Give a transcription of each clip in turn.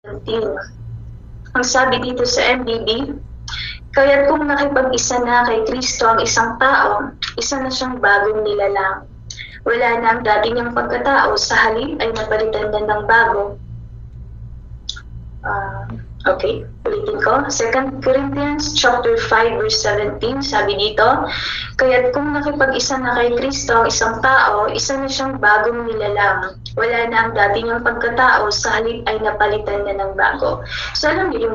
Ang sabi dito sa MBB, kaya't kung nakipag-isa na kay Kristo ang isang tao, isa na siyang bagong nilalang. Wala na ang dati niyang pagkatao, sa halip ay napalitan na ng bago. Okay, ulitin ko. 2 Corinthians chapter 5 verse 17, sabi dito, kaya't kung nakipag-isa na kay Kristo ang isang tao, isa na siyang bagong nilalang. Wala na ang dati niyang pagkatao, sa halip ay napalitan na ng bago. So alam niyo,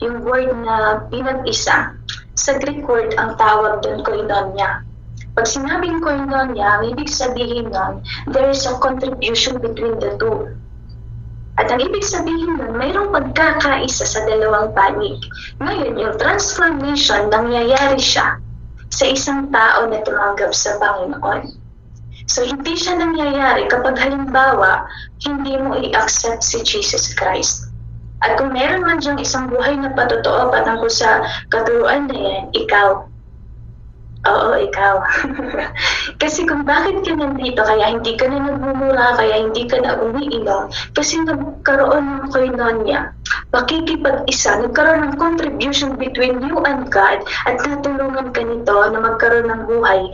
yung word na pinag-isa, sa Greek word ang tawag doon koinonia. Pag sinabing koinonia, ibig sabihin nun, there is a contribution between the two. At ang ibig sabihin nun, mayroong pagkakaisa sa dalawang panig. Ngayon, yung transformation, nangyayari siya sa isang tao na tumanggap sa Panginoon. So, hindi siya nangyayari kapag halimbawa, hindi mo i-accept si Jesus Christ. At kung meron man diyang isang buhay na patotoo patungkol sa katuruan na yan, ikaw. Oo, ikaw. Kasi kung bakit ka nandito, kaya hindi ka na nagmumura, kaya hindi ka na umiinom, kasi nagkaroon ng koinonia, pakikipag-isa, nagkaroon ng contribution between you and God, at natulungan ka nito na magkaroon ng buhay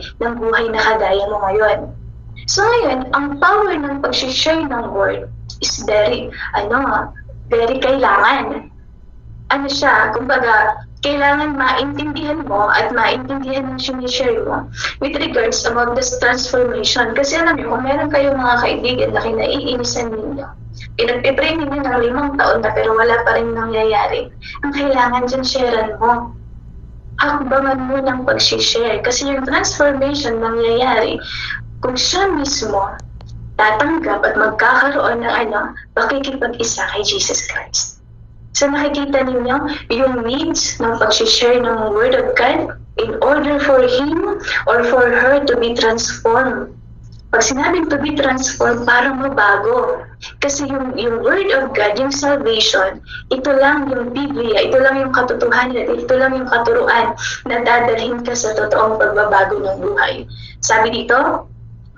na kagaya mo ngayon. So ngayon, ang power ng pag-share ng word is very kailangan. Ano siya, kumbaga, kailangan maintindihan mo at maintindihan ng sinishare mo with regards about this transformation. Kasi alam niyo, kung meron kayong mga kaibigan na kinaiinisan ninyo, pinagpipray ninyo ng 5 taon na pero wala pa rin nangyayari, ang kailangan dyan sharean mo. Hakbangan mo ng pag-share. Kasi yung transformation nangyayari kung siya mismo tatanggap at magkakaroon ng pakikipag-isa kay Jesus Christ. So nakikita ninyo yung needs ng pag-share ng Word of God in order for him or for her to be transformed. Pag sinabing to be transformed, parang mabago. Kasi yung Word of God, yung salvation, ito lang yung Biblia, ito lang yung katotohanan, ito lang yung katuruan na dadalhin ka sa totoong pagbabago ng buhay. Sabi dito,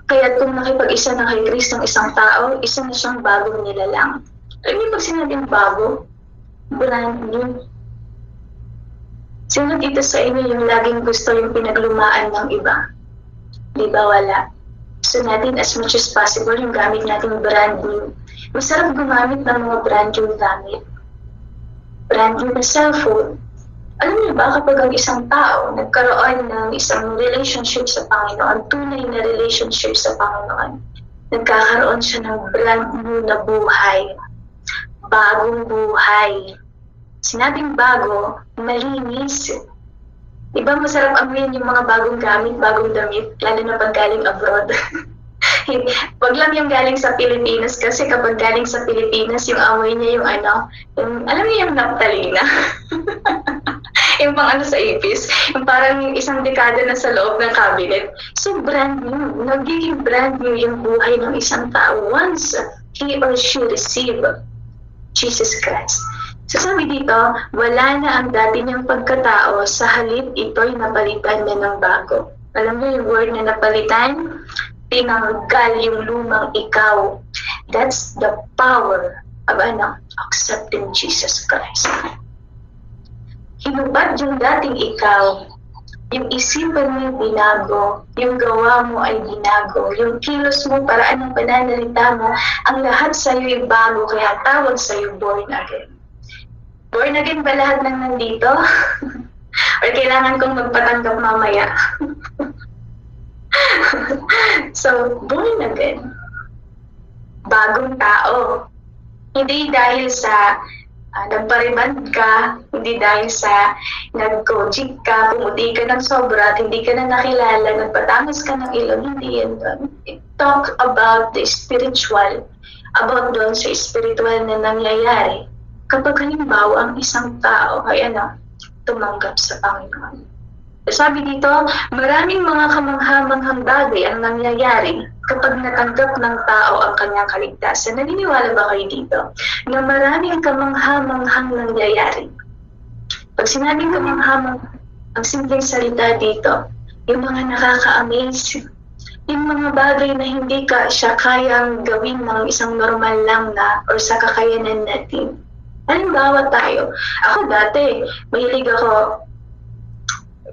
kaya't kung nakipag-isa na kay Kristo ng isang tao, isa na siyang bagong nilalang. Alam niyo pag sinabing bago, brand new. Sino dito sa inyo yung laging gusto yung pinaglumaan ng iba? Di ba wala? So natin as much as possible yung gamit natin brand new. Masarap gumamit ng mga brand new gamit. Brand new na cellphone. Alam niyo ba kapag ang isang tao nagkaroon ng isang relationship sa Panginoon, tunay na relationship sa Panginoon, nagkakaroon siya ng brand new na buhay. Bagong buhay. Sinabing bago, malinis. Diba masarap amuyin yung mga bagong gamit, bagong damit, lalo na pag galing abroad. Wag lang yung galing sa Pilipinas kasi kapag galing sa Pilipinas, yung amoy niya alam niyo yung naptalina. Yung pang sa ipis, yung parang isang dekada na sa loob ng cabinet. So brand new, nagiging brand new yung buhay ng isang tao once he or she receive Jesus Christ. So sabi dito, wala na ang dati niyang pagkatao, sa halip ito'y napalitan na ng bago. Alam niyo yung word na napalitan? Tinanggal yung lumang ikaw. That's the power of accepting Jesus Christ. Hinubad yung dating ikaw, yung isipan mo binago, yung gawa mo ay binago, yung kilos mo, paraan ng pananalita mo, ang lahat sa'yo ay bago, kaya tawag sa'yo born again. Born again ba lahat ng nandito? Or kailangan kong magpatanggap mamaya? So, born again. Bagong tao. Hindi dahil sa nagpariband ka, hindi dahil sa nag-coaching ka, pumuti ka ng sobra at hindi ka na nakilala, nagpatamas ka ng ilong, hindi yan doon. Talk about the spiritual, about doon sa spiritual na nangyayari kapag halimbawa ang isang tao ay tumanggap sa Panginoon. Sabi dito, maraming mga kamangha-manghang bagay ang nangyayari kapag natanggap ng tao ang kanyang kaligtasan. Naniniwala ba kayo dito na maraming kamangha-manghang nangyayari? Pag sinabing kamangha-manghang, ang simpleng salita dito, yung mga nakaka-amaze, yung mga bagay na hindi siya kayang gawin ng isang normal lang na or sa kakayanan natin. Halimbawa tayo, ako dati, mahilig ako,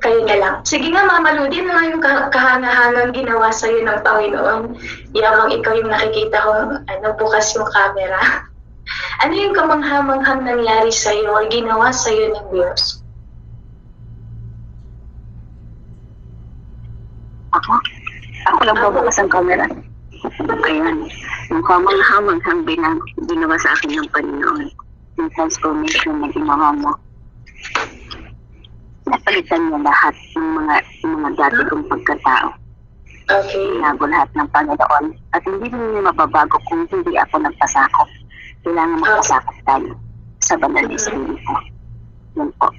kayo na lang. Sige nga, Mama Ludi, ano nga yung kahanga-hangang ginawa sa'yo ng Panginoon? Yamang ikaw yung nakikita kong bukas yung camera. Ano yung kamangha-manghang nangyari sa'yo o ginawa sa'yo ng Diyos? Ako lang babakas ang camera. Ayan. Yung kamangha-manghang ginawa sa akin ng Panginoon. Yung transformation na ginawa mo. Napalitan niya lahat ng mga dati kong pagkatao. Okay. Binago lahat ng Panginoon. At hindi niya mababago kung hindi ako nagpasakop. Kailangan magpasakop tayo sa banal na Espiritu. Yun po.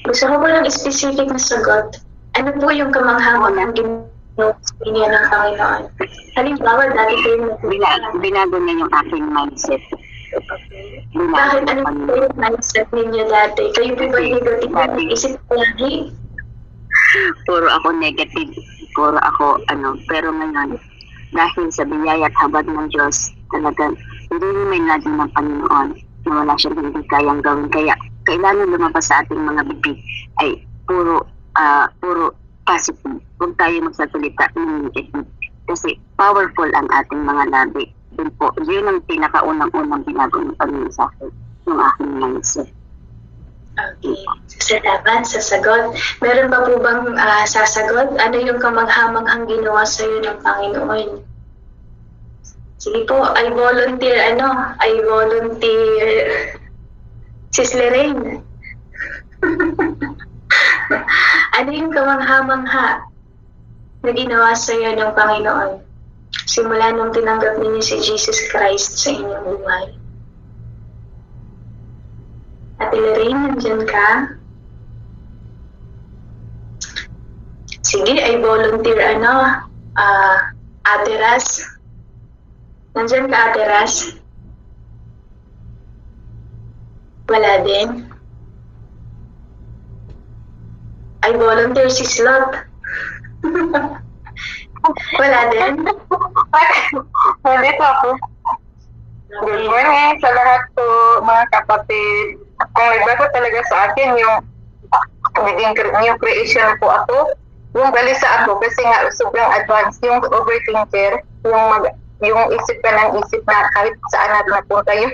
Gusto ko lang specific na sagot. Ano po yung kamangha-manghang ginawa niya ng Panginoon? Halimbawa, dati kayo binago niya yung aking mindset. Okay. Bakit ano po yung mindset ninyo dati? Kayo po ba negative na isip lagi? Puro ako negative. Puro ako Pero ngayon, dahil sa biyaya at habag ng Diyos, talagang hindi may natin ng Panginoon na wala siyang hindi kayang gawin. Kaya kailangan lumabas sa ating mga bibig ay puro positive. Huwag tayo magsasalita ng negative. Kasi powerful ang ating mga labi. Yun po, yun ang pinakaunang-unang binago ng Panginoon sa akin, yung aking mindset. Okay. Salamat sa sagot. Meron pa po bang sasagot? Ano yung kamangha-manghang ginawa sa iyo ng Panginoon? Sige po, I volunteer. Sis Lorraine. Ano yung kamangha-mangha na ginawa sa iyo ng Panginoon? Simula nung tinanggap ninyo si Jesus Christ sa inyong buhay. Ate Lorraine, nandyan ka? Sige, I volunteer Ate Ras. Nandyan ka, Ate Ras? Wala din. I volunteer si Slot. Wala din. Nandito ako. Good morning sa lahat po, mga kapatid. Kung nagbago talaga sa akin yung new creation po ako, yung balisa ako kasi nga sobrang advanced, yung overthinker, yung isip ka ng isip na kahit saan natin napunta yung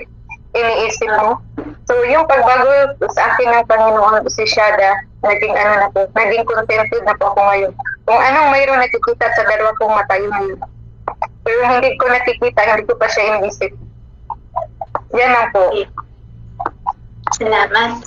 iniisip mo. So yung pagbago sa akin ng Panginoon si Shada, naging contented na po ako ngayon. Kung anong mayroong nakikita sa dalawa kong mata yun. Pero hindi ko nakikita, hindi ko pa siya iniisip. Yan lang po. Salamat.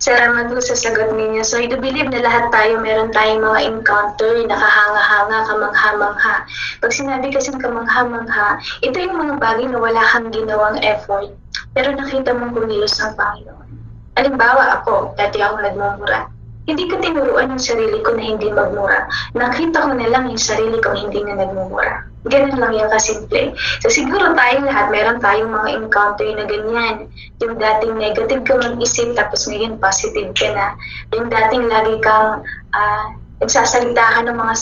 Salamat po sa sagot ninyo. So I do believe na lahat tayo meron tayong mga encounter, nakahanga-hanga, kamangha-mangha. Pag sinabi kasi kamangha-mangha, ito yung mga bagay na wala kang ginawang effort, pero nakita mong kumilos ang Panginoon. Halimbawa ako, dati ako nagmumura. Hindi ko tinuruan yung sarili ko na hindi magmura. Nakita ko na lang yung sarili kong hindi na nagmumura. Ganun lang yung kasimple. So siguro tayong lahat, meron tayong mga encounter na ganyan. Yung dating negative ka mag-isip, tapos ngayon positive ka na. Yung dating lagi kang nagsasalita ka ng mga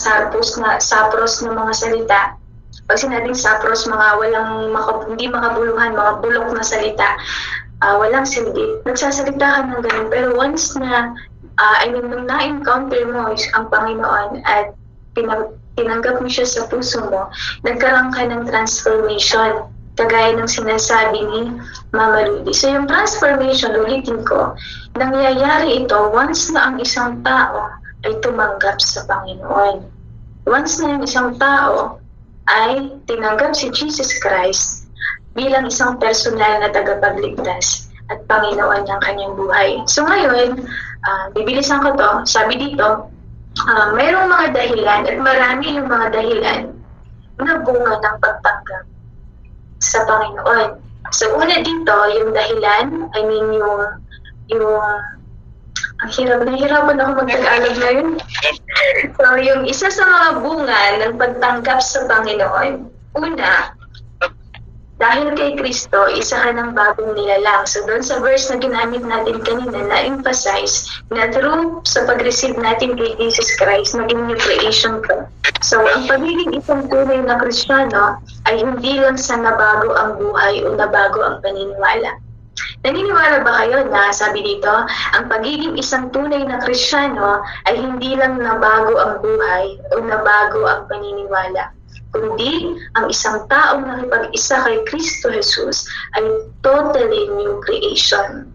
sapros na mga salita. Pag sinabing sapros, mga hindi makabuluhan, mga bulok na salita, walang silbi. Nagsasalita ka ng ganun. Pero once na nung na-encounter mo ang Panginoon at tinanggap mo siya sa puso mo, nagkaroon ka ng transformation, kagaya ng sinasabi ni Mama Rudy. So yung transformation, ulitin ko, nangyayari ito once na ang isang tao ay tumanggap sa Panginoon. Once na yung isang tao ay tinanggap si Jesus Christ bilang isang personal na tagapagligtas at Panginoon ng kanyang buhay. So ngayon, bibilisan ko to, sabi dito, mayroong mga dahilan at marami yung mga dahilan na bunga ng pagtanggap sa Panginoon. So una dito, yung dahilan, ang nahihirapan ako mag-Tagalog ngayon. So yung isa sa mga bunga ng pagtanggap sa Panginoon, una, Dahil kay Kristo, isa ka ng bagong nilalang. So doon sa verse na ginamit natin kanina, na-emphasize na through sa pag-receive natin kay Jesus Christ, naging new creation ka. So ang pagiging isang tunay na Kristiyano ay hindi lang sa nabago ang buhay o nabago ang paniniwala. Naniniwala ba kayo na, sabi dito, ang pagiging isang tunay na Kristiyano ay hindi lang nabago ang buhay o nabago ang paniniwala, kundi ang isang taong nakipag-isa kay Kristo Jesus ay totally new creation.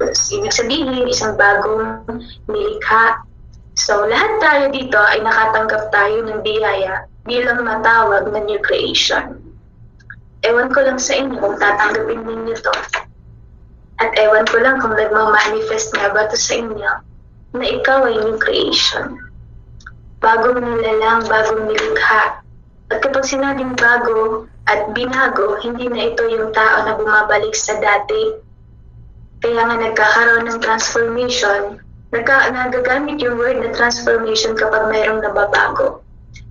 Ibig sabihin, isang bagong nilikha. So, lahat tayo dito ay nakatanggap tayo ng biyaya bilang matawag na new creation. Ewan ko lang sa inyo kung tatanggapin ninyo to. At ewan ko lang kung nagmamanifest nga ba to sa inyo na ikaw ay new creation. Bagong nilalang, bagong nilikha. At kapag sinabing bago at binago, hindi na ito yung tao na bumabalik sa dati. Kaya nga nagkakaroon ng transformation, nagagamit yung word na transformation kapag mayroong nababago.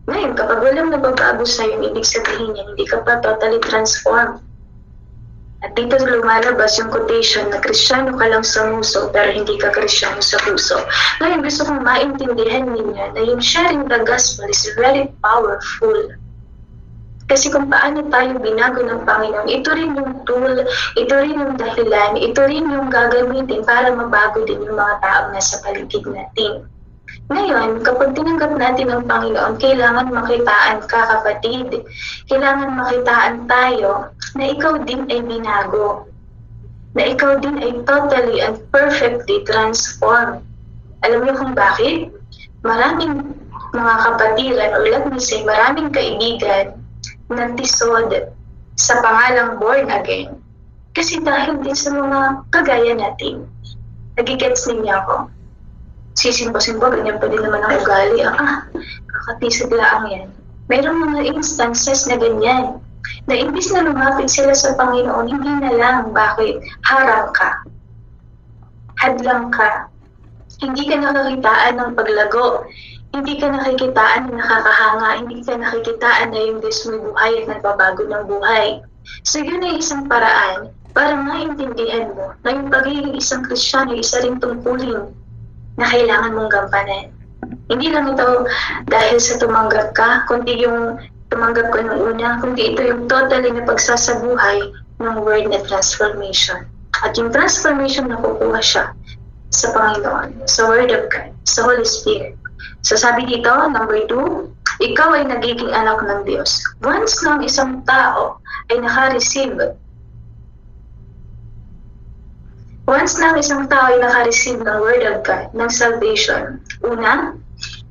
Ngayon, kapag walang nababago sa'yo, ibig sabihin niya, hindi ka pa totally transformed. At dito lumalabas yung quotation na Kristiyano ka lang sa muso pero hindi ka Kristiyano sa puso. Ngayon, gusto kong maintindihan ninyo na yung sharing the gospel is very powerful. Kasi kung paano tayo binago ng Panginoon, ito rin yung tool, ito rin yung dahilan, ito rin yung gagamitin para mabago din yung mga taong nasa paligid natin. Ngayon, kapag tinanggap natin ang Panginoon, kailangan makitaan ka, kapatid. Kailangan makitaan tayo na ikaw din ay binago. Na ikaw din ay totally and perfectly transformed. Alam niyo kung bakit? Maraming mga kapatiran, or let me say, maraming kaibigan na tisod sa pangalang born again. Kasi dahil din sa mga kagaya natin. Nagigets ninyo ako. Sisimba-simba, ganyan pa din naman ang ugali. Kakatisod lang yan. Mayroong mga instances na ganyan. Na imbis na lumapit sila sa Panginoon, hindi na lang. Bakit? Harang ka. Hadlang ka. Hindi ka nakakitaan ng paglago. Hindi ka nakikitaan na nakakahanga. Hindi ka nakikitaan na yung Diyos may buhay at nagbabago ng buhay. So yun ay isang paraan para maintindihan mo na yung pagiging isang Kristiyano ay isa rin tungkulin na kailangan mong gampanan. Hindi lang ito dahil sa tumanggap ka, kundi yung tumanggap ko nung una, kundi ito yung totally na pagsasabuhay ng word na transformation. At yung transformation nakukuha siya sa Panginoon, sa Word of God, sa Holy Spirit. So sabi dito, number 2, ikaw ay nagiging anak ng Diyos. Once lang isang tao ay naka-receive ng Word of God, ng salvation, una,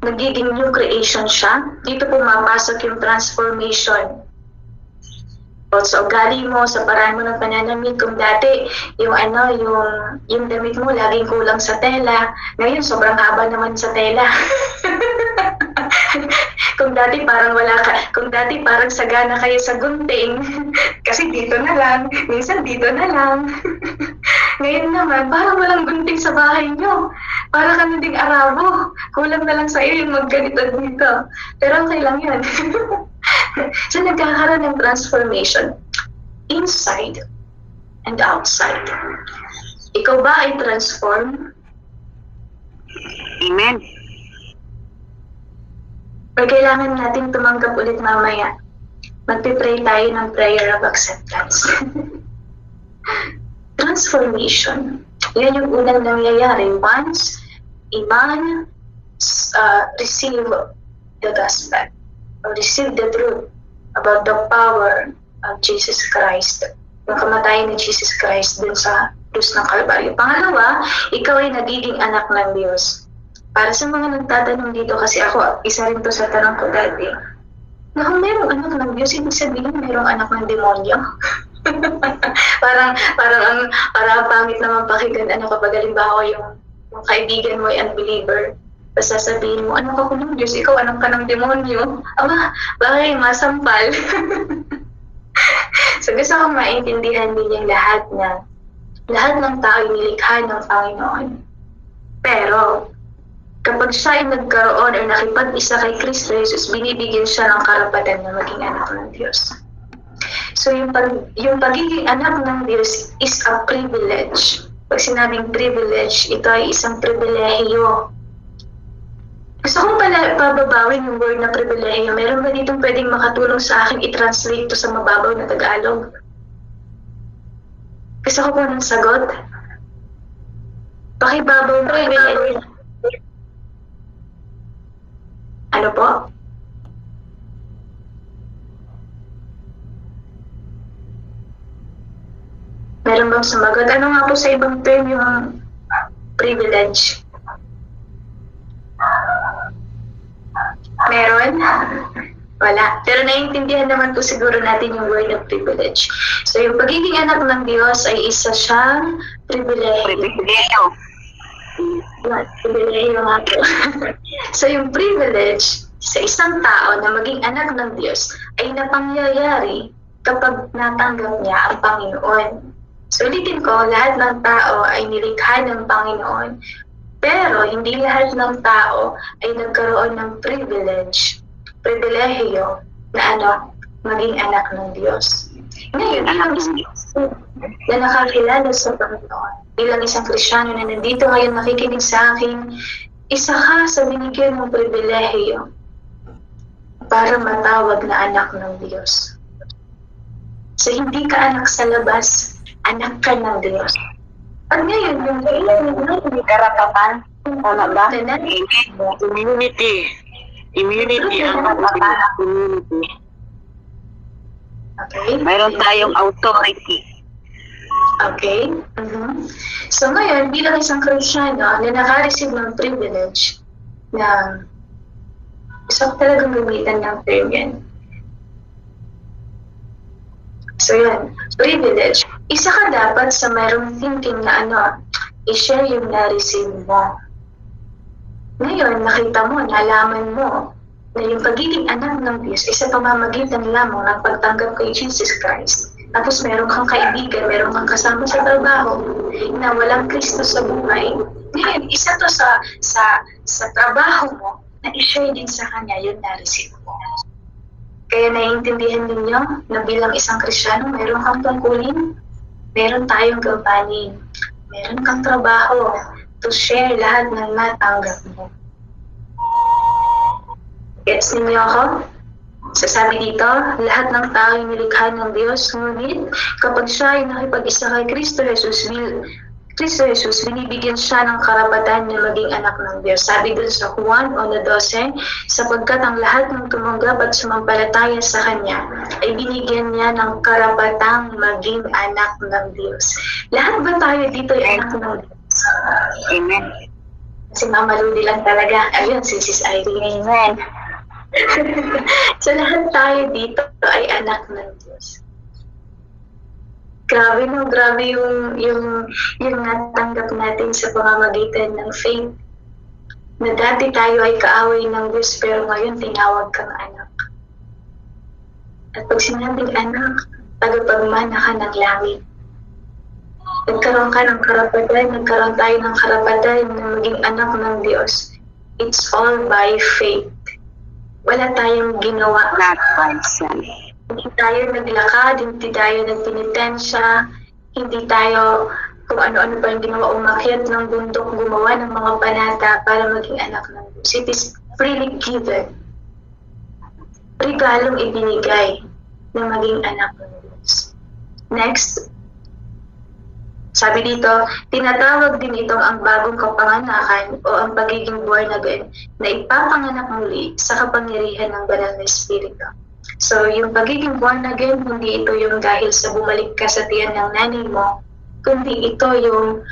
nagiging new creation siya. Dito pumapasok yung transformation. O sa ugali mo, sa paraan mo ng pananamit, kung dati yung damit mo laging kulang sa tela, ngayon sobrang haba naman sa tela. Kung dati parang sagana kayo sa gunting, kasi dito na lang, minsan dito na lang. Ngayon naman, parang walang gunting sa bahay nyo. Para ka na ding Arabo. Kulang na lang sa iyo yung magganito dito. Pero okay lang yan. So nagkakaroon ng transformation inside and outside. Ikaw ba ay transform? Amen. Or kailangan natin tumanggap ulit mamaya. Magpipray tayo ng prayer of acceptance. Transformation. Yan yung unang nangyayari once a man receive the gospel or receive the truth about the power of Jesus Christ. Yung kamatayan ni Jesus Christ dun sa krus ng Kalbaryo. Pangalawa, ikaw ay nagiging anak ng Diyos. Para sa mga nagtatanong dito, kasi ako, isa rin to sa tanong ko dati, na kung merong anak ng Diyos, ibig sabihin merong anak ng demonyo. parang pangit naman pakinggan kapag halimbawa yung kaibigan mo ay unbeliever. Basta sabihin mo, ano ka ng Diyos, ikaw anak ka ng demonyo. Bakit masampal? So gusto kong maintindihan din yung lahat ng tao ay nilikha ng Panginoon. Pero kapag siya ay nagkaroon o nakipag-isa kay Kristo Jesus, binibigyan siya ng karapatan na maging anak ng Diyos. So yung pagiging anak ng Diyos is a privilege. Pag sinabing privilege, ito ay isang pribilehiyo. Gusto kong pababawin yung word na pribilehiyo. Meron ba ditong pwedeng makatulong sa akin i-translate to sa mababaw na Tagalog? Gusto ko po ng sagot. Pakibabaw na pribilehiyo. Ano po? Meron bang sumagot? Ano nga po sa ibang term yung privilege? Meron? Wala. Pero naiintindihan naman po siguro natin yung word of privilege. So yung pagiging anak ng Diyos ay isa siyang pribilehiyo. Pribilehiyo nga po. So yung privilege sa isang tao na maging anak ng Diyos ay napangyayari kapag natanggap niya ang Panginoon. So ulitin ko, lahat ng tao ay nilikha ng Panginoon, pero hindi lahat ng tao ay nagkaroon ng pribilehiyo na maging anak ng Diyos. Ngayon, na nakakilala sa Panginoon, bilang isang Kristiyano na nandito ngayon nakikinig sa akin, isa ka sa binigyan ng pribilehiyo para matawag na anak ng Diyos. So hindi ka anak sa labas, anak ka ng Diyos. At ngayon, yung may karapatan, tama ba? Immunity. Immunity ang immunity. Okay. Mayroon tayong authority. Okay. So ngayon, bilang isang Kristiyano na naka-receive ng privilege na gusto ko talagang gamitan ng term yan. So yan, privilege. Isa ka dapat sa mayroong thinking na i-share yung na-receive mo. Ngayon, nakita mo, nalaman mo na yung pagiging anak ng Diyos ay sa pamamagitan lamang ng pagtanggap kay Jesus Christ. Tapos meron kang kaibigan, meron kang kasama sa trabaho na walang Kristo sa buhay. Ngayon, isa to sa trabaho mo na i-share din sa kanya yung na-receive mo. Kaya naiintindihan ninyo na bilang isang Kristiyano, meron kang tungkulin, meron tayong gabanin, meron kang trabaho to share lahat ng natanggap mo. Gets ninyo ako? Sasabi dito, lahat ng tao ay nilikha ng Diyos, ngunit kapag siya ay nakipag-isa kay Kristo Jesus, binibigyan siya ng karapatan na maging anak ng Diyos. Sabi dun sa Juan 1:12, sapagkat ang lahat ng tumanggap at sumampalataya sa Kanya ay binigyan niya ng karapatang maging anak ng Diyos. Lahat ba tayo dito ay anak ng Diyos? Amen. Si Mama Ludi lang talaga. Ayun, si Sis Irene. Amen. So lahat tayo dito ay anak ng Diyos. Grabe yung natanggap natin sa pamamagitan ng faith. Na dati tayo ay kaaway ng Diyos pero ngayon tinawag kang anak. At pag sinabing anak, tagapagmana ka ng langit. Nagkaroon tayo ng karapatan na maging anak ng Diyos. It's all by faith. Wala tayong ginawa. Not by sight. Hindi tayo naglakad, hindi tayo nagtinitensya, hindi tayo kung ano-ano pa yung ginawa, umakyat ng bundok, gumawa ng mga panata para maging anak ng Diyos. It is freely given. Regalong ibinigay na maging anak ng Diyos. Next, sabi dito, tinatawag din itong ang bagong kapanganakan o ang pagiging born again na ipapanganak muli sa kapangyarihan ng banal na Espiritu. So, yung pagiging born again, hindi ito yung dahil sa bumalik ka sa tiyan ng nanay mo, kundi ito yung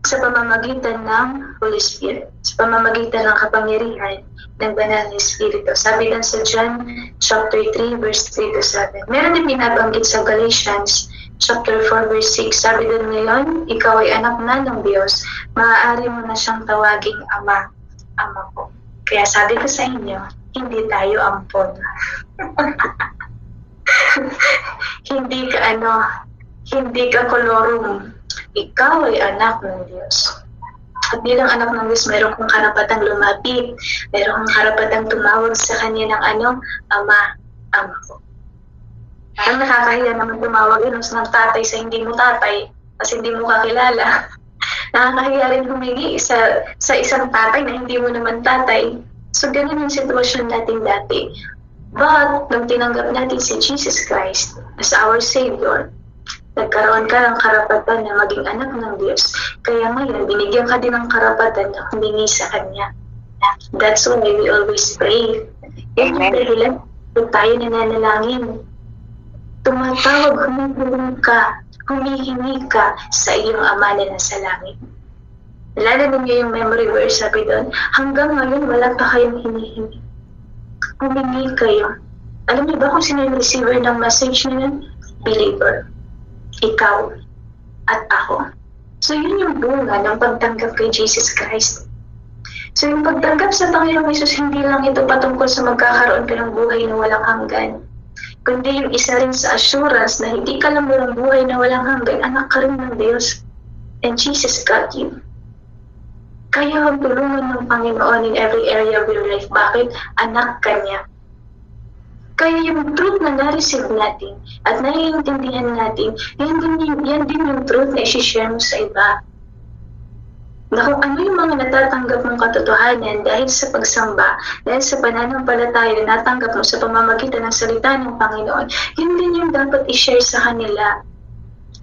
sa pamamagitan ng Holy Spirit, sa pamamagitan ng kapangyarihan ng banal na Espiritu. Sabi lang sa John chapter 3, verse 3-7. Meron din binabanggit sa Galatians chapter 4, verse 6. Sabi doon ngayon, ikaw ay anak na ng Diyos, maaari mo na siyang tawaging ama, ama ko. Kaya sabi ko sa inyo, hindi tayo ampon. Hindi ka kolorum. Ikaw ay anak ng Diyos. At bilang anak ng Diyos, mayroon kang karapatang lumapit, mayroon kang karapatang tumawag sa Kanya ng ama, ama ko. Parang nakakahiya naman tumawag yun ng tatay sa hindi mo tatay kasi hindi mo kakilala. Nakakahiya rin humingi sa isang tatay na hindi mo naman tatay. So, ganun yung sitwasyon natin dati. But, nung tinanggap natin si Jesus Christ as our Savior, nagkaroon ka ng karapatan na maging anak ng Diyos. Kaya ngayon, binigyan ka din ng karapatan na humingi sa Kanya. That's why we always pray. Yan yung dahilan kung tayo nananalangin. Tumatawag, humihingi ka sa iyong Ama na nasa langit. Lalo ninyo yung memory verse, sabi doon, hanggang ngayon wala pa kayong hinihingi. Humingi kayo. Alam niyo ba kung sino yung receiver ng message na yun? Believer. Ikaw at ako. So yun yung bunga ng pagtanggap kay Jesus Christ. So yung pagtanggap sa Panginoong Hesus, hindi lang ito patungkol sa magkakaroon ka ng buhay na walang hanggan, kundi yung isa rin sa assurance na hindi ka lang walang buhay na walang hanggan, anak ka rin ng Diyos. And Jesus got you. Kaya ang tulungan ng Panginoon in every area of your life. Bakit? Anak ka niya. Kaya yung truth na na-receive natin at naiintindihan natin, yan din yung truth na isi-share mo sa iba. Na kung ano yung mga natatanggap mong katotohanan dahil sa pagsamba, dahil sa pananampalataya na natanggap mo sa pamamagitan ng salita ng Panginoon, yun din yung dapat i-share sa kanila.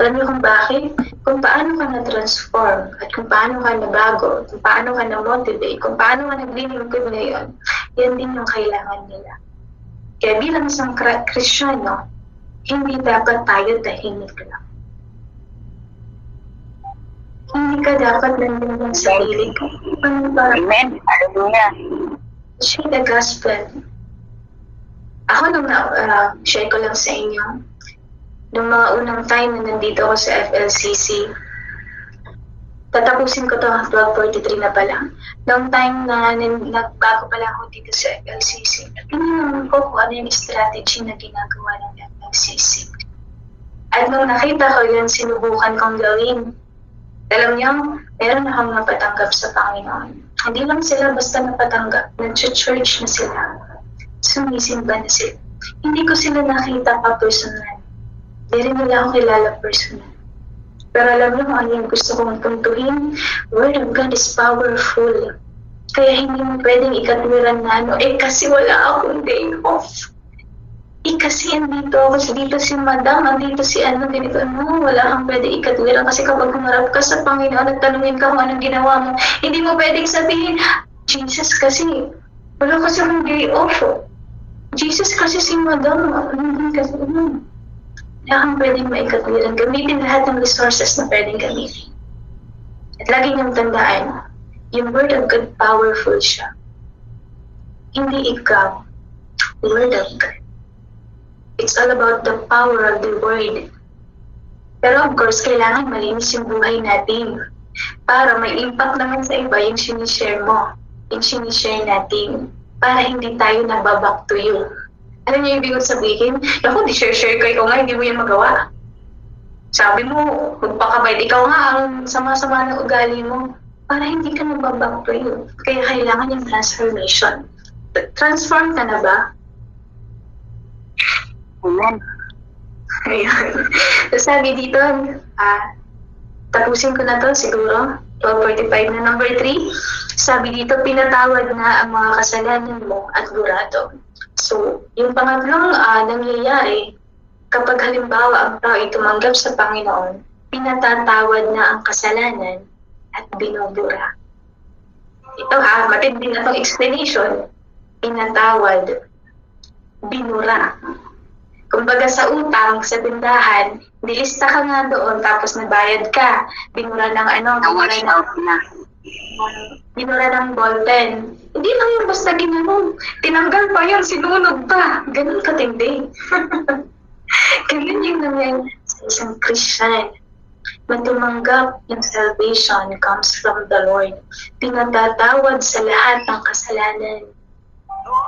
Alam niyo kung bakit? Kung paano ka na-transform at kung paano ka na-bago, kung paano ka na-motivate, kung paano ka naglilingkod ngayon, yan din yung kailangan nila. Kaya bilang isang Kristyano, hindi dapat tayo tahimik lang. Hindi ka dapat nandun lang sa piling. Amen. Hallelujah. Share the gospel. Ako nung share ko lang sa inyo, nung mga unang time na nandito ako sa FLCC, tatapusin ko to 12:43 na pala. Noong time na nagbago pala ako dito sa FLCC, tinanong ko kung ano yung strategy na ginagawa ng FLCC. At nung nakita ko yun, sinubukan kong gawin. Alam niyo, meron akong napatanggap sa Panginoon. Hindi lang sila basta napatanggap, nag-church na sila. Sumisimba na sila. Hindi ko sila nakita pa personal. Hindi rin nila ako kilala personal. Pero alam niyo kung ano yung gusto kong tuntuhin? Word of God is powerful. Kaya hindi mo pwedeng ikatwiran na kasi wala akong day off. Kasi andito ako, dito si Madam, andito si ganito. Wala kang pwedeng ikatwiran kasi kapag humarap ka sa Panginoon at tanungin ka kung anong ginawa mo, hindi mo pwedeng sabihin, Jesus kasi, wala kasi akong day off. Jesus kasi si Madam, kasi, wala kang pwedeng maikatwiran. Gamitin lahat ng resources na pwedeng gamitin. At lagi niyong tandaan, yung Word of God, powerful siya. Hindi ikaw, Word of God. It's all about the power of the Word. Pero of course, kailangan malinis yung buhay natin. Para may impact naman sa iba yung sinishare mo, yung sinishare natin. Para hindi tayo nababack to you. Ano niyo yung ibig sabihin? Ako, di-share ko, ikaw nga, hindi mo yan magawa. Sabi mo, magpakabait, ikaw nga ang sama-sama ng ugali mo. Para hindi ka nababack to you. Kaya kailangan yung transformation. Transform ka na ba? Amen. Ayan. So sabi dito, tapusin ko na to siguro, 12:45 na number 3. Sabi dito, pinatawad na ang mga kasalanan mo at burado. So, yung pangatlong nangyayari, kapag halimbawa ang tao ay tumanggap sa Panginoon, pinatatawad na ang kasalanan at binubura. Ito matindi na itong explanation. Pinatawad, binura. Kumbaga sa utang, sa tindahan, nilista ka nga doon, tapos nabayad ka. Binura ng binura ng ballpen. Hindi lang yung basta ginanong. Tinanggal pa yun, sinunod pa. Ganun katindi. Ganun yung nangyayari sa isang Christian. Matumanggap yung salvation comes from the Lord. Pinatatawad sa lahat ng kasalanan.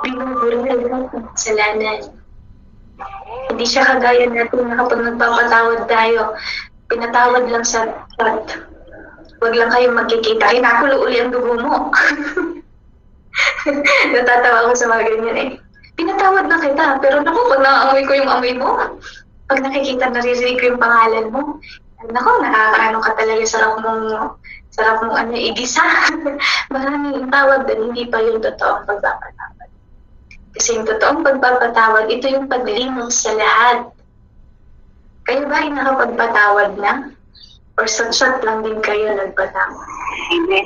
Binubura lahat ng kasalanan. Hindi siya kagaya natin na kapag nagpapatawad tayo, pinatawad lang sa lahat. Huwag lang kayong magkikita. Kinakulo uli ang dugo mo. Natatawa ko sa mga ganyan eh. pinatawad na kita. Pero naku, pag naamoy ko yung amoy mo, pag nakikita, naririnig ko yung pangalan mo, naku, nakakaano ka talaga, sarap mong igisa. Maraming tawad din, hindi pa yung totoong pagpapatawad. Kasi yung totoong pagpapatawad, ito yung paglinom sa lahat. Kayo ba ay nakapagpatawad na? Or shot lang din kayo nagpatawad? Amen.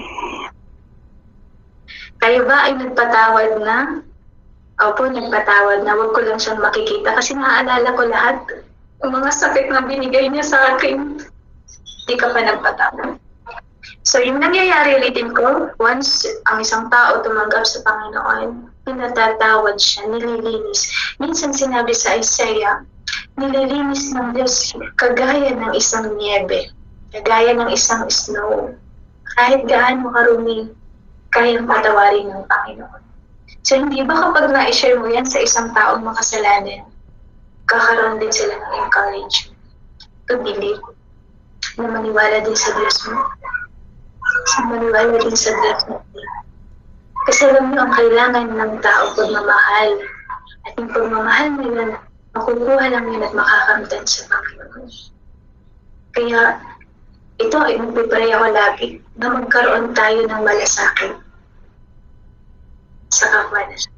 Kayo ba ay nagpatawad na? Opo, nagpatawad na. Huwag ko lang siyang makikita kasi naaalala ko lahat. Yung mga sakit na binigay niya sa akin. Hindi ka pa nagpatawad. So, yung nangyayari ulitin ko, once ang isang tao tumanggap sa Panginoon, pinatatawad siya, nililinis. Minsan sinabi sa Isaiah, nililinis ng Diyos kagaya ng isang niebe, kagaya ng isang snow. Kahit gaano karumi, kayang patawarin ng Panginoon. So, hindi ba kapag na-share mo yan sa isang taong makasalanan, kakaroon din sila ng encouragement to believe na maniwala din sa Diyos mo. Maniwala din sa Diyos mo. Kasi alam niyo, ang kailangan ng tao pagmamahal. At yung pagmamahal na yun, makukuha lang yun at makakamtan sa Panginoon. Kaya, ito ay magpipray ako lagi na magkaroon tayo ng malasakit sa kapwa na siya.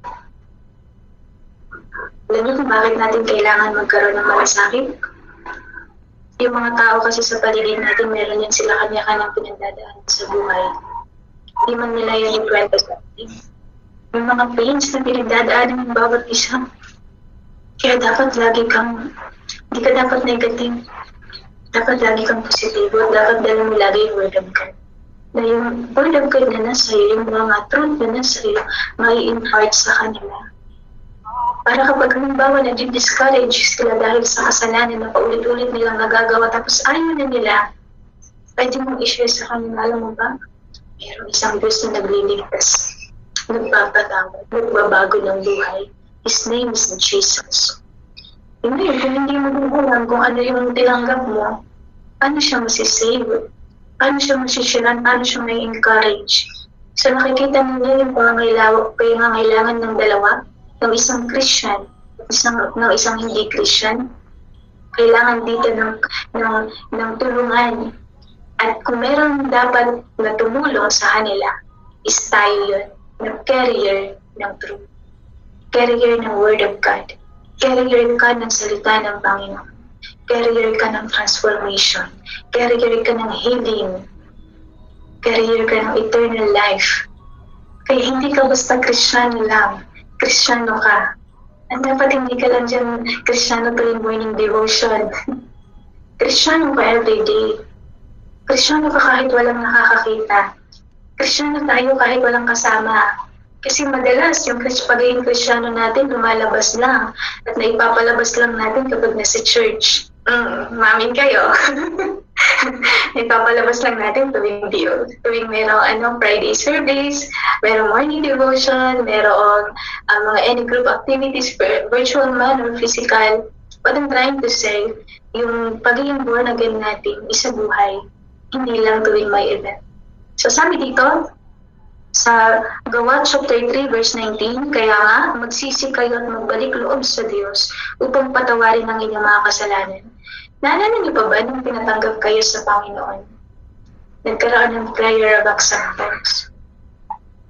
Alam niyo kung bakit natin kailangan magkaroon ng malasakit? Yung mga tao kasi sa paligid natin, meron yan sila kanya-kanyang pinagdadaanan sa buhay. Hindi man nila yan ikwento sa atin. Yung mga pains na pinagdadaanan ng bawat isa. Kaya dapat lagi kang, hindi ka dapat negative. Dapat lagi kang positibo. Dapat dala mo lagi yung word of God. Na yung word of God na nasa iyo, yung mga truth na nasa iyo, may impart sa kanila. Para kapag halimbawa na-discourage sila dahil sa kasalanan na paulit-ulit nilang nagagawa tapos ayaw na nila, pwede mong i-share sa kanila, alam mo ba? Mayroong isang Diyos na nagliligtas, nagpapatawad, nagbabago ng buhay. His name is Jesus. Hindi, kung hindi mo alam kung ano yung tinanggap mo, paano siya masisave? Paano siya masisilan? Paano siya may encourage? So nakikita mo niya yung pangangailangan ng dalawa, ng isang Christian, ng isang hindi Christian. Kailangan dito ng tulungan. At kung meron dapat na tumulong sa kanila, is tayo yun, ng carrier ng truth. Carrier ng Word of God. Carrier ka ng salita ng Panginoon. Carrier ka ng transformation. Carrier ka ng healing. Carrier ka ng eternal life. Kaya hindi ka basta Kristiyano lang. Kristiyano ka. At dapat hindi ka lang dyan Kristiyano tuwing morning devotion. Kristiyano ka everyday. Kristiyano ka kahit walang nakakakita. Kristiyano tayo kahit walang kasama. Kasi madalas yung pagiging Kristiyano natin lumalabas lang at naipapalabas lang natin kapag nasa church. Mamin kayo. Ipapalabas lang natin tuwing merong Friday service, merong morning devotion, merong mga any group activities, virtual man or physical. What I'm trying to say, yung pagiging born again natin, isa buhay, hindi lang tuwing may event. So sabi dito, sa Gawa chapter 3 verse 19, kaya nga, magsisi kayo at magbalik loob sa Diyos upang patawarin ang inyong mga kasalanan. Naalala niyo pa ba nung pinatanggap kayo sa Panginoon? Nagkaroon ng prayer of acceptance.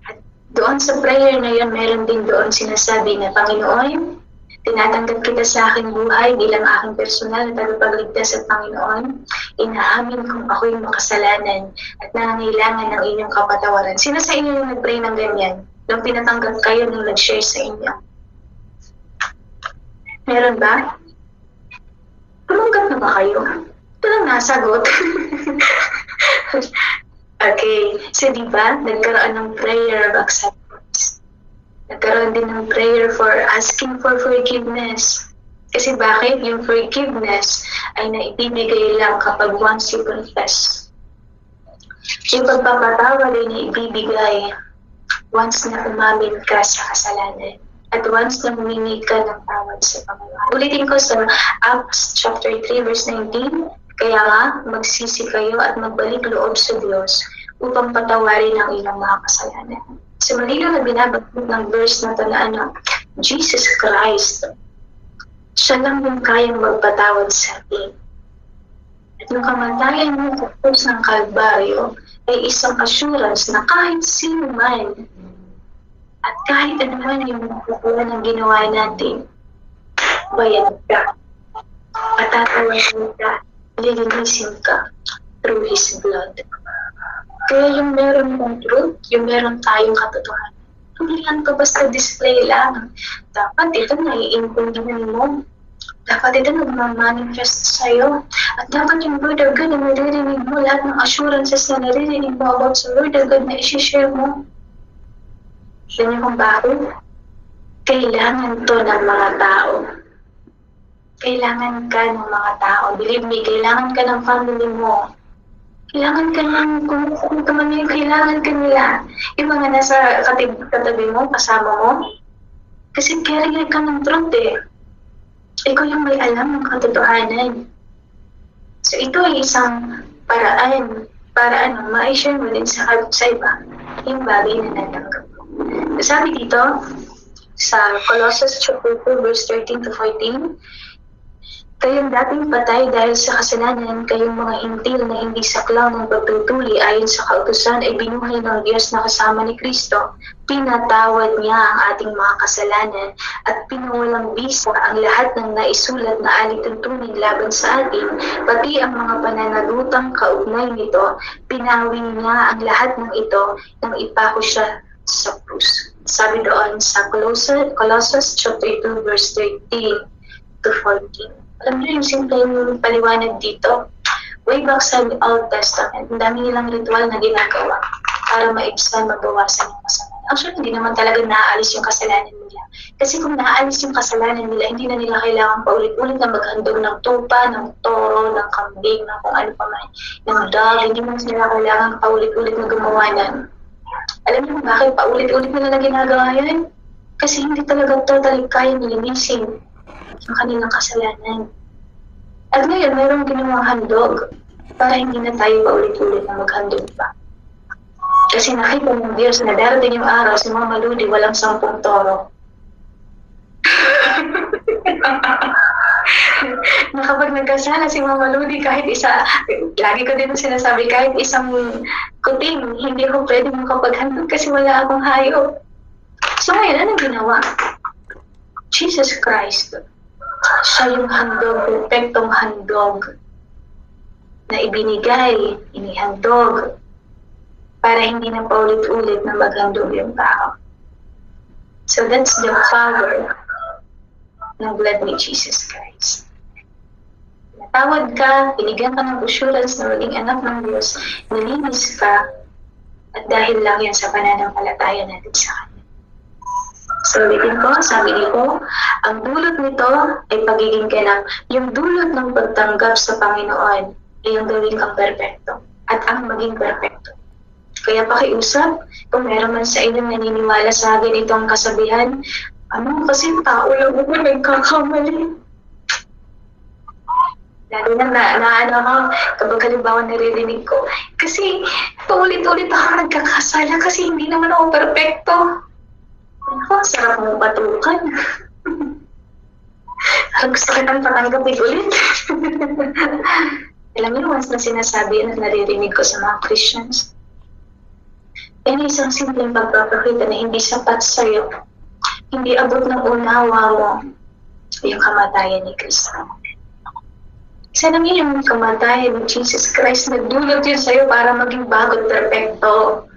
At doon sa prayer na yun, meron din doon sinasabi na, Panginoon, tinatanggap kita sa aking buhay bilang aking personal na tagapagligtas at Panginoon. Inaamin kong ako'y makasalanan at nangangailangan ng inyong kapatawaran. Sino sa inyo yung nag-pray ng ganyan? Nung pinatanggap kayo nung nag-share sa inyo? Meron ba? Tumanggap na ba kayo? Ito lang nasagot. Okay. So, diba, nagkaroon ng prayer of acceptance. Nagkaroon din ng prayer for asking for forgiveness. Kasi bakit? Yung forgiveness ay naibibigay lang kapag once you confess. Yung pagpapatawad ay naibibigay once na umamin ka sa kasalanan. At once na humingi ka ng tawad sa Panginoon. Ulitin ko sa Acts chapter 3 verse 19, kaya nga magsisi kayo at magbalik loob sa Diyos upang patawarin ang inyong mga kasalanan. So malinaw na binabanggit ng verse na ito na Jesus Christ. Siya lang yung kayang magpatawad sa atin. At yung kamatayan mo sa krus ng Kalbaryo ay isang assurance na kahit sino man at kahit ano man yung magkukuha ng ginawa natin, bayad ka. Patatawarin ka, lilinisin ka through His blood. Kaya yung meron mong truth, yung meron tayong katotohanan, hindi yan ka basta display lang. Dapat ito naiintindihan mo. Dapat ito nagmamanifest sa'yo. At dapat yung Word of God na naririnig mo, lahat ng assurances na naririnig mo about sa Word of God na isi-share mo. Yan yung bakit. Kailangan to ng mga tao. Kailangan ka ng mga tao. Believe me, kailangan ka ng family mo. Kailangan ka ng, kung man yung kailangan ka nila. Yung mga nasa katabi mo, kasama mo. Kasi carrier ka ng truth eh. Ikaw yung may alam ng katotohanan. So ito ay isang paraan para ma-share mo din sa iba yung bagay na natanggap mo. Sabi dito sa Colossus chapter 2 verse 13 to 14, kayong dating patay dahil sa kasalanan, kayong mga hintil na hindi saklaw ng pagtutuli ayon sa kautusan ay binuhay ng Diyos na kasama ni Kristo. Pinatawad niya ang ating mga kasalanan at pinawalang bisa ang lahat ng naisulat na alituntunin laban sa atin, pati ang mga pananalutang kaugnay nito. Pinawin niya ang lahat ng ito nang ipako siya sa krus. Sabi doon sa Colossus chapter 2 verse 13 to 14. Alam niyo yung simpleng paliwanag dito. Way back sa Old Testament, ang dami nilang ritual na ginagawa para maibsan, mabawasan yung kasalanan. Actually, hindi naman talaga naaalis yung kasalanan nila. Kasi kung naaalis yung kasalanan nila, hindi na nila kailangan paulit-ulit na maghandog ng tupa, ng toro, ng kambing, ng kung ano pa man, ng dog. Hindi mo nila kailangan paulit-ulit na gumawa ng. Alam niyo bakit paulit-ulit nila na ginagawa yan? Kasi hindi talaga totally kaya nilinisin yung kanilang kasalanan. At ngayon, mayroong ginawang handog para hindi na tayo paulit-ulit na maghandog pa. Kasi nakita ng Diyos na darating yung araw si Mama Ludi walang 10 toro. Na kapag nagkasala si Mama Ludi kahit isa, lagi ko din sinasabi, kahit isang kuting, hindi ko pwede makapaghandog kasi wala akong hayop. So ngayon, anong ginawa? Jesus Christ. Siya yung handog, perfectong handog na ibinigay, inihandog para hindi na paulit-ulit na maghandog yung tao. So that's the power ng blood ni Jesus Christ. Natawad ka, binigyan ka ng assurance na maging anak ng Diyos, nilinis ka, at dahil lang yan sa pananampalataya natin sa Kanya. So, ulitin ko, sabi dito, ang dulot nito ay pagiging ganap. Yung dulot ng pagtanggap sa Panginoon ay yung gawin kang perfecto at ang maging perfecto. Kaya pakiusap, kung meron man sa inyo naniniwala sa akin itong kasabihan, kasi tao lang ako nagkakamali. Lalo na ako, kapag halimbawa naririnig ko, kasi paulit-ulit ako nagkakasala kasi hindi naman ako perfecto. Ako, sarap mong patukan. Gusto kitang patanggapin ulit. Alam niyo, once na sinasabi at naririnig ko sa mga Christians, yan isang simpleng pagpapakita na hindi sapat sa'yo, hindi abot ng unawa mo yung kamatayan ni Kristo. Kasi alam niyo yung kamatayan ni Jesus Christ, nagdulot yun sa'yo para maging bago at perfecto.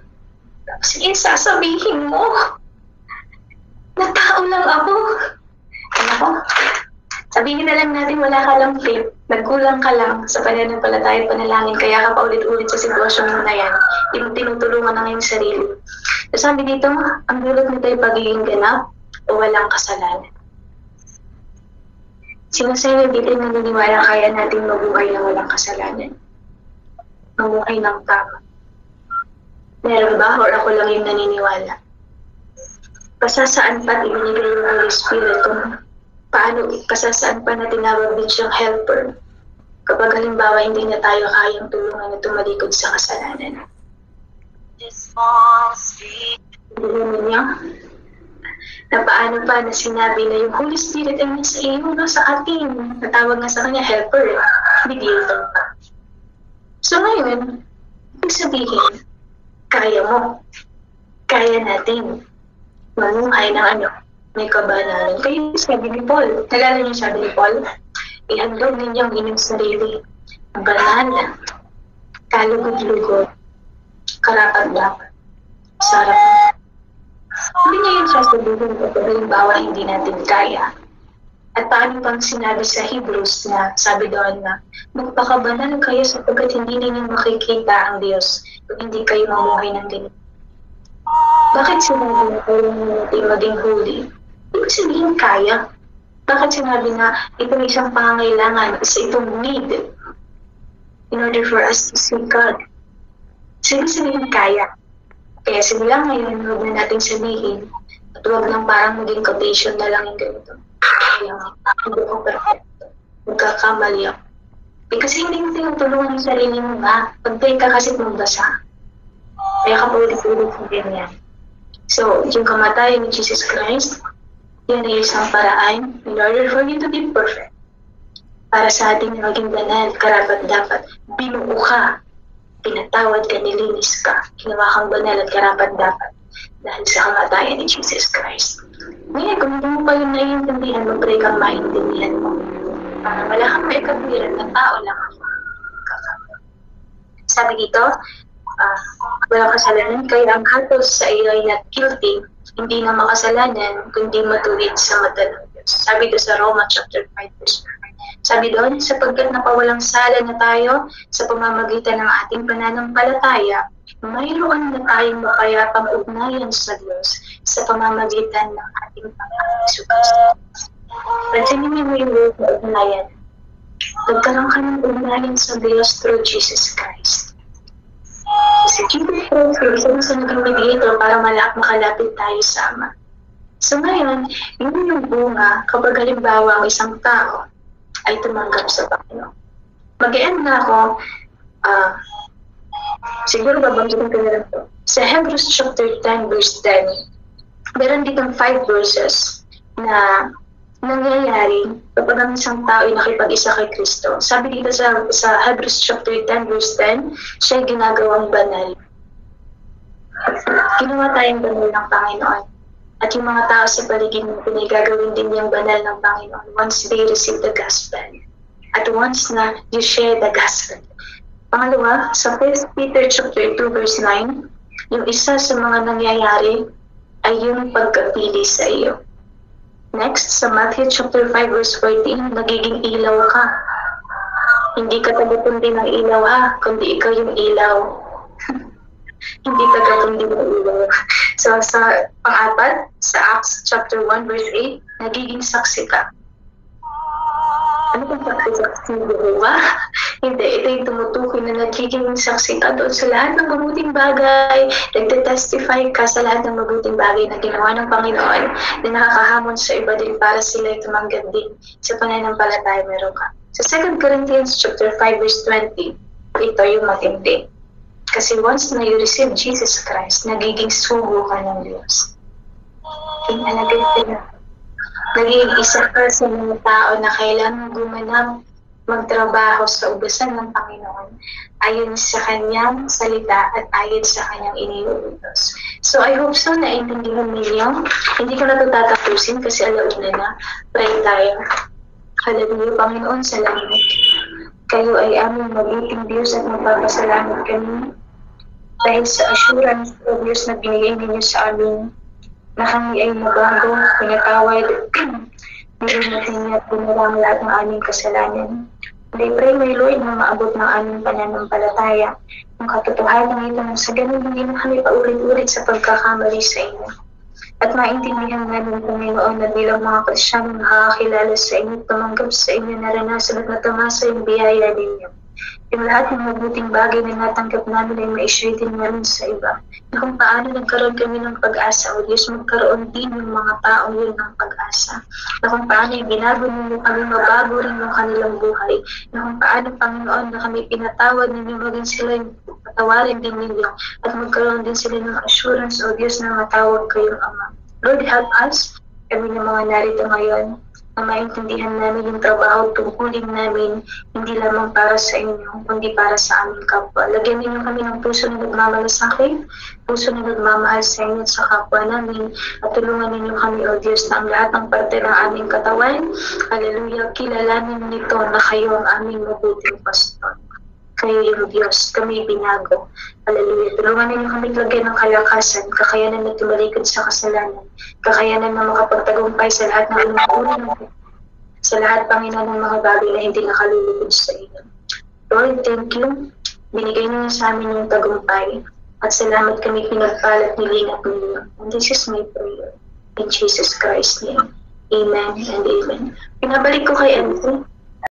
Tapos sasabihin mo, na tao lang ako. Ano ko? Sabihin na lang natin wala ka lang faith. Nagkulang ka lang sa pananampalataya at panalangin. Kaya ka paulit-ulit sa sitwasyon mo na yan. Tinutulungan ng iyong sarili. So sabi dito, ang dulot nito ay pagiging ganap o walang kasalanan. Sino sa inyo dito naniniwala kaya natin mabuhay na walang kasalanan? Mabuhay ng tama. Meron ba? Or ako lang yung naniniwala? Kasasaan pa ibinigay yung Holy Spirit kung paano, kasasaan pa na tinawag din siyang helper kapag halimbawa hindi na tayo kayang tulungan na tumalikod sa kasalanan. Na paano pa na sinabi na yung Holy Spirit ay nasa iyo, nasa atin. Natawag nga sa kanya helper, mediator pa. So ngayon, ibig sabihin, kaya mo. Kaya natin mamuhay ng may kabanalan. Kaya sabi ni Paul, nalala niyo sabi ni Paul, ihandog ninyo ang inyong sarili. Banal, kalugod-lugod, karapat-dapat, sarap. Hindi niya yun sasabihin kapag halimbawa hindi natin kaya. At paano pang sinabi sa Hebrews na sabi doon na magpakabanal kayo sapagkat hindi ninyo makikita ang Diyos kung hindi kayo mamuhay ng ganito. Bakit sinabi na kayo natin maging holy? Ibig sabihin kaya. Bakit sinabi na itong isang pangangailangan, isa itong need in order for us to see God? Ibig sabihin kaya. Kaya simula ngayon, huwag na natin sabihin at huwag lang parang maging quotation na lang yung ganito. Kaya hindi ko perfecto. Magkakamali ako. Kasi hindi mo tinutulungan yung sarili mo ba? Pag-pray ka kasi magbasa. Kaya ka paulit-ulit ng ganyan. So, yung kamatayan ni Jesus Christ, yan ay isang paraan in order for you to be perfect. Para sa ating maging banal, karapat-dapat, binuo ka, pinatawad ka, nilinis ka, ginawa kang banal at karapat-dapat dahil sa kamatayan ni Jesus Christ. Ngayon, kung hindi mo pa yun naiintindihan, mag-pray kang maintindihan mo. Para wala kang maikatwiran na tao lang ako. Sabi dito, walang kasalanan, kaya ang hatol sa iyo ay not guilty, hindi na makasalanan, kundi matuwid sa mata ng Diyos. Sabi doon sa Roma chapter 5 verse 4. Sabi doon, sapagkat napawalang sala na tayo sa pamamagitan ng ating pananampalataya, mayroon na tayong mapayapang ugnayan sa Diyos sa pamamagitan ng ating Panginoon Jesucristo. Pansinin mo yung word na ugnayan. Nagkaroon ka ng ugnayan sa Diyos through Jesus Christ. Si Jesus Christ, isa sa naging mediator para makalapit tayo sa Ama. So ngayon, yun yung bunga kapag halimbawa ang isang tao ay tumanggap sa Panginoon. Mag-e-end na ako, siguro babanggitin ko na lang ito. Sa Hebrews chapter 10 verse 10, meron ditong 5 verses na nangyayari kapag ang isang tao ay nakipag-isa kay Kristo. Sabi dito sa Hebrews chapter 10 verse 10, siya'y ginagawang banal. Ginawa tayong banal ng Panginoon. At yung mga tao sa paligid mo, pinagagawin din yung banal ng Panginoon once they receive the gospel. At once na you share the gospel. Pangalawa, sa 1 Peter chapter 2 verse 9, yung isa sa mga nangyayari ay yung pagkapili sa iyo. Next, sa Matthew chapter 5 verse 14, nagiging ilaw ka. Hindi ka taga-kundi ng ilaw kundi ikaw yung ilaw. Hindi taga-kundi ng ilaw. So sa pang-apat, sa Acts chapter 1 verse 8, nagiging saksi ka. Ano kung saksi ng Jehovah? Hindi, ito yung tumutukoy na nagiging saksi ka doon sa lahat ng mabuting bagay, nagte-testify ka sa lahat ng mabuting bagay na ginawa ng Panginoon na nakakahamon sa iba din para sila tumanggap din sa pananampalataya meron ka. Sa 2 Corinthians chapter 5 verse 20, ito yung matindi. Kasi once na you receive Jesus Christ, nagiging sugo ka ng Diyos. Inalagay sila. Naging isa ka sa mga tao na kailangan gumanap magtrabaho sa ubusan ng Panginoon ayon sa kanyang salita at ayon sa kanyang iniuutos. So I hope so na intindihan ninyo. Hindi ko na ito tatapusin kasi alauna na. Pray tayo. Hallelujah, Panginoon, salamat. Kayo ay aming mabuting Diyos at magpapasalamat kami dahil sa assurance o Diyos na binigay ninyo sa amin na kami ay mabago, pinatawad, hindi natin niya pinarang lahat ng aming kasalanan. I pray, my Lord, na maabot ng aming pananampalataya ang katotohanan ito na sa ganun hindi na kami paulit-ulit sa pagkakamali sa inyo. At maintindihan namin, Panginoon, na bilang mga Kristiyanong nakakakilala sa inyo, tumanggap sa inyo, naranasan at natamasa yung biyaya ninyo. Yung lahat ng mabuting bagay na natanggap namin ay ma-share din namin sa iba. Na kung paano nagkaroon kami ng pag-asa o Diyos, magkaroon din ng mga tao yun ng pag-asa. Na kung paano yung binago ninyo kami, mabago rin yung kanilang buhay. Na kung paano, Panginoon, na kami pinatawad ninyo, maging sila yung patawarin din ninyo. At magkaroon din sila ng assurance o Diyos na matawag kayong Ama. Lord, help us, kami ng mga narito ngayon, na maintindihan namin yung trabaho tungkulin namin, hindi lamang para sa inyo, kundi para sa aming kapwa. Lagyan ninyo kami ng puso na nagmamalasakit, puso na nagmamahal sa inyo at sa kapwa namin, at tulungan ninyo kami, O Diyos, na ang lahat ng parte ng aming katawan, hallelujah, kilalanin nito na kayo ang aming mabuting pastor. Kayo yung Diyos, kami binago. Hallelujah. Tulungan ninyo kami lagyan ng kalakasan, kakayanan na tumalikod sa kasalanan, kakayanan na makapagtagumpay sa lahat ng inuunan, sa lahat, Panginoon, ng mga bagay na hindi nakalulugod sa iyo. Lord, thank you. Binigay niyo sa amin yung tagumpay, at salamat kami pinagpalat nilingat ninyo. And this is my prayer. In Jesus Christ's name. Amen and amen. Pinabalik ko kay Anthony.